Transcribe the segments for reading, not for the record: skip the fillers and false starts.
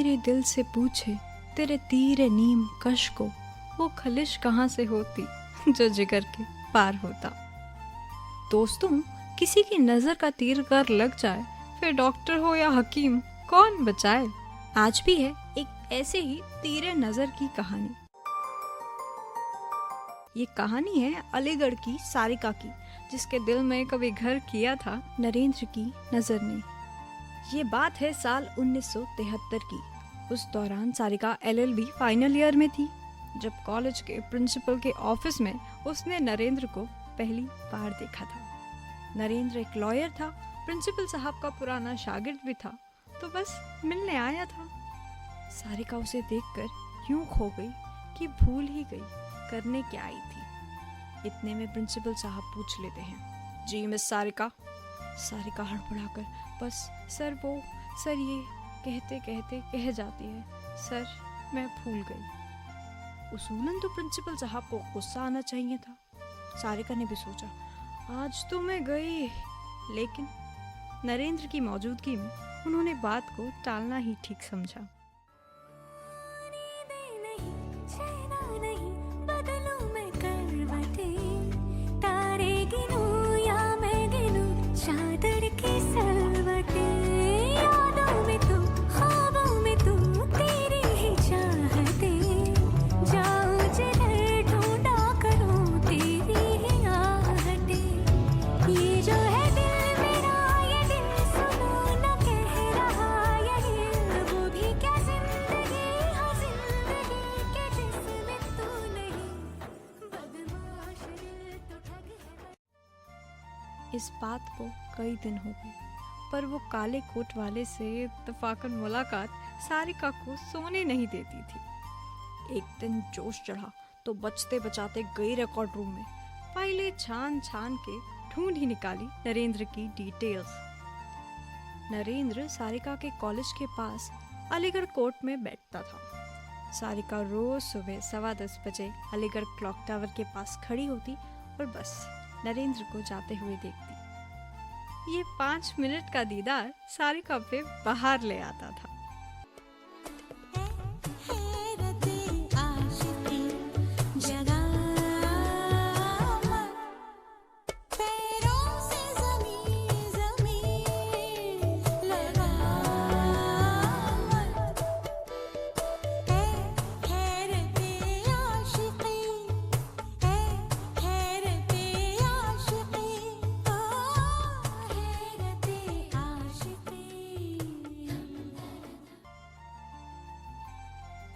मेरे दिल से पूछे तेरे तीर नीम कश को, वो खलिश कहाँ से होती जो जिगर के पार होता। दोस्तों, किसी की नजर का तीर कर लग जाए, फिर डॉक्टर हो या हकीम, कौन बचाए। आज भी है एक ऐसे ही तीरे नजर की कहानी। ये कहानी है अलीगढ़ की सारिका की, जिसके दिल में कभी घर किया था नरेंद्र की नजर ने। ये बात है साल 1973 की। उस दौरान सारिका LLB फाइनल ईयर में थी, जब कॉलेज के प्रिंसिपल के ऑफिस में उसने नरेंद्र को पहली बार देखा था। नरेंद्र एक लॉयर था, प्रिंसिपल साहब का पुराना शागिर्द भी था, तो बस मिलने आया था। सारिका उसे देखकर यूं खो गई कि भूल ही गई करने क्या आई थी। इतने में प्रिंसिपल साहब पूछ लेते हैं, जी मिस सारिका। सारिका हड़बड़ाकर बस सर ये कहते कहते कह जाती है, सर मैं भूल गई। उसूलन तो प्रिंसिपल साहब को गुस्सा आना चाहिए था। सारिका ने भी सोचा, आज तो मैं गई, लेकिन नरेंद्र की मौजूदगी में उन्होंने बात को टालना ही ठीक समझा। इस बात को कई दिन हो गए, पर वो काले कोट वाले से इत्तेफाकन मुलाकात सारिका को सोने नहीं देती थी। एक दिन जोश चढ़ा तो बचते बचाते गई रिकॉर्ड रूम में, फाइलें छान छान के ढूंढ ही निकाली नरेंद्र की डिटेल्स। नरेंद्र सारिका के कॉलेज के पास अलीगढ़ कोर्ट में बैठता था। सारिका रोज सुबह 10:15 बजे अलीगढ़ क्लॉक टावर के पास खड़ी होती और बस नरेंद्र को जाते हुए देखती। ये 5 मिनट का दीदार सारिका पे बाहर ले आता था।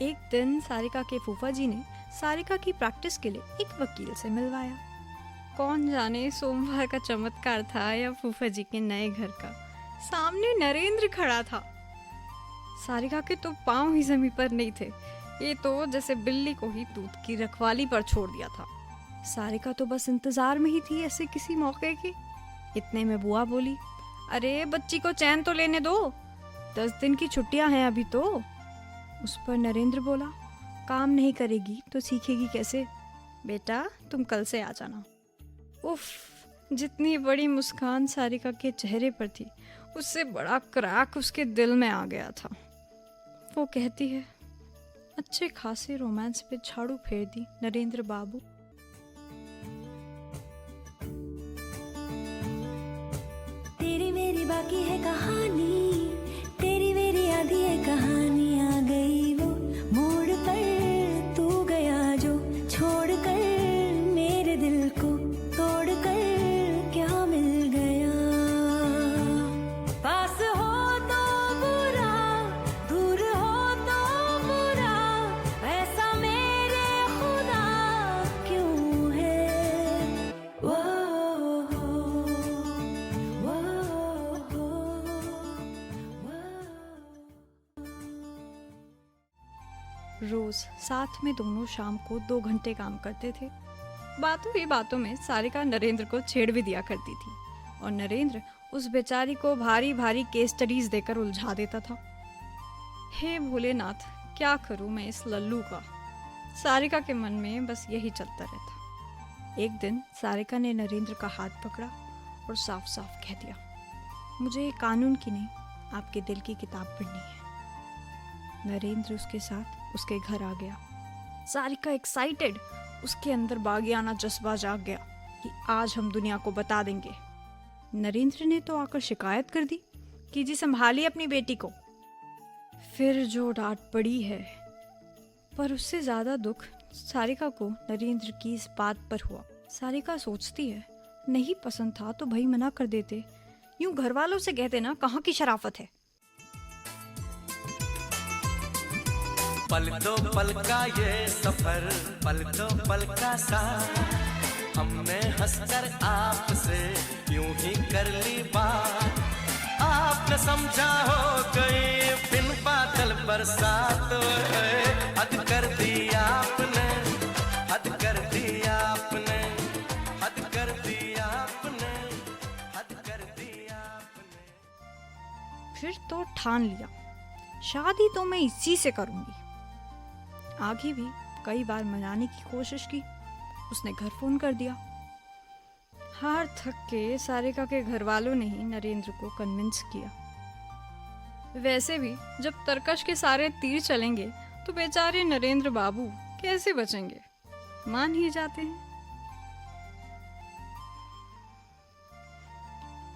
एक दिन सारिका के फूफा जी ने सारिका की प्रैक्टिस के लिए एक वकील से मिलवाया। कौन जाने सोमवार का चमत्कार था या फूफा जी के नए घर का। सामने नरेंद्र खड़ा था। सारिका के तो पांव ही जमीन पर नहीं थे, ये तो जैसे बिल्ली को ही दूध की रखवाली पर छोड़ दिया था। सारिका तो बस इंतजार में ही थी ऐसे किसी मौके के। इतने में बुआ बोली, अरे बच्ची को चैन तो लेने दो, 10 दिन की छुट्टियां हैं अभी तो। उस पर नरेंद्र बोला, काम नहीं करेगी तो सीखेगी कैसे, बेटा तुम कल से आ जाना। उफ, जितनी बड़ी मुस्कान सारिका के चेहरे पर थी, उससे बड़ा क्रैक उसके दिल में आ गया था। वो कहती है, अच्छे खासे रोमांस पे झाड़ू फेर दी नरेंद्र बाबू। तेरी मेरी बाकी है कहानी, तेरी मेरी आधी है कहानी। आ गई वो मोड़ पर, तू गया जो छोड़ कर, मेरे दिल को तोड़ कर क्या मिल गया। पास हो तो बुरा, दूर हो तो बुरा, ऐसा मेरे खुदा क्यों है। वो रोज साथ में दोनों शाम को 2 घंटे काम करते थे। बातों ही बातों में सारिका नरेंद्र को छेड़ भी दिया करती थी, और नरेंद्र उस बेचारी को भारी भारी केस स्टडीज देकर उलझा देता था। हे भोलेनाथ, क्या करूं मैं इस लल्लू का। सारिका के मन में बस यही चलता रहता। एक दिन सारिका ने नरेंद्र का हाथ पकड़ा और साफ साफ कह दिया, मुझे कानून की नहीं, आपके दिल की किताब पढ़नी है। नरेंद्र उसके साथ उसके घर आ गया। सारिका एक्साइटेड, उसके अंदर बागियाना जज्बा जाग गया कि आज हम दुनिया को बता देंगे। नरेंद्र ने तो आकर शिकायत कर दी कि जी संभालिए अपनी बेटी को। फिर जो डांट पड़ी है, पर उससे ज्यादा दुख सारिका को नरेंद्र की इस बात पर हुआ। सारिका सोचती है, नहीं पसंद था तो भाई मना कर देते, यूं घर वालों से कहते ना, कहाँ की शराफत है। पल दो पल का ये सफर, पल दो पल का साथ, हमने हंसकर आपसे यूं ही कर ली बात। आपने समझा हो गई बिन बादल बरसात, हद कर दी आपने, हद कर दी आपने, हद कर दी आपने, हद कर दी आपने। फिर तो ठान लिया, शादी तो मैं इसी से करूंगी। आगे भी कई बार मनाने की कोशिश की, उसने घर फोन कर दिया। हार थक के सारिका के घर वालों ने ही नरेंद्र को कन्विंस किया। वैसे भी जब तरकश के सारे तीर चलेंगे तो बेचारे नरेंद्र बाबू कैसे बचेंगे, मान ही जाते हैं।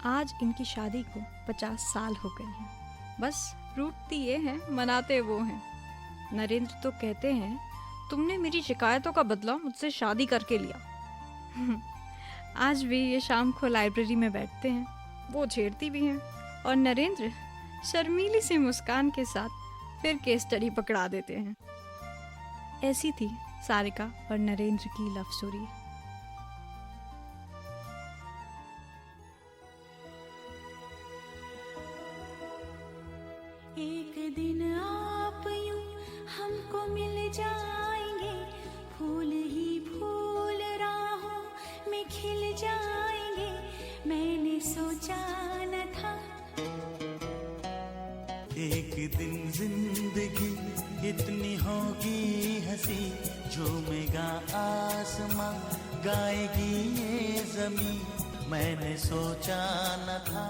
आज इनकी शादी को 50 साल हो गए हैं, बस रूठती ये हैं, मनाते वो हैं। नरेंद्र तो कहते हैं, तुमने मेरी शिकायतों का बदला मुझसे शादी करके लिया। आज भी ये शाम को लाइब्रेरी में बैठते हैं, वो छेड़ती भी हैं और नरेंद्र शर्मीली सी मुस्कान के साथ फिर केस स्टडी पकड़ा देते हैं। ऐसी थी सारिका और नरेंद्र की लव स्टोरी। एक दिन आप यूं हमको मिल जाएंगे, फूल ही फूल राहों में खिल जाएंगे, मैंने सोचा न था। एक दिन जिंदगी इतनी होगी हंसी, झूमेगा आसमां, गाएगी ये ज़मीं, मैंने सोचा न था।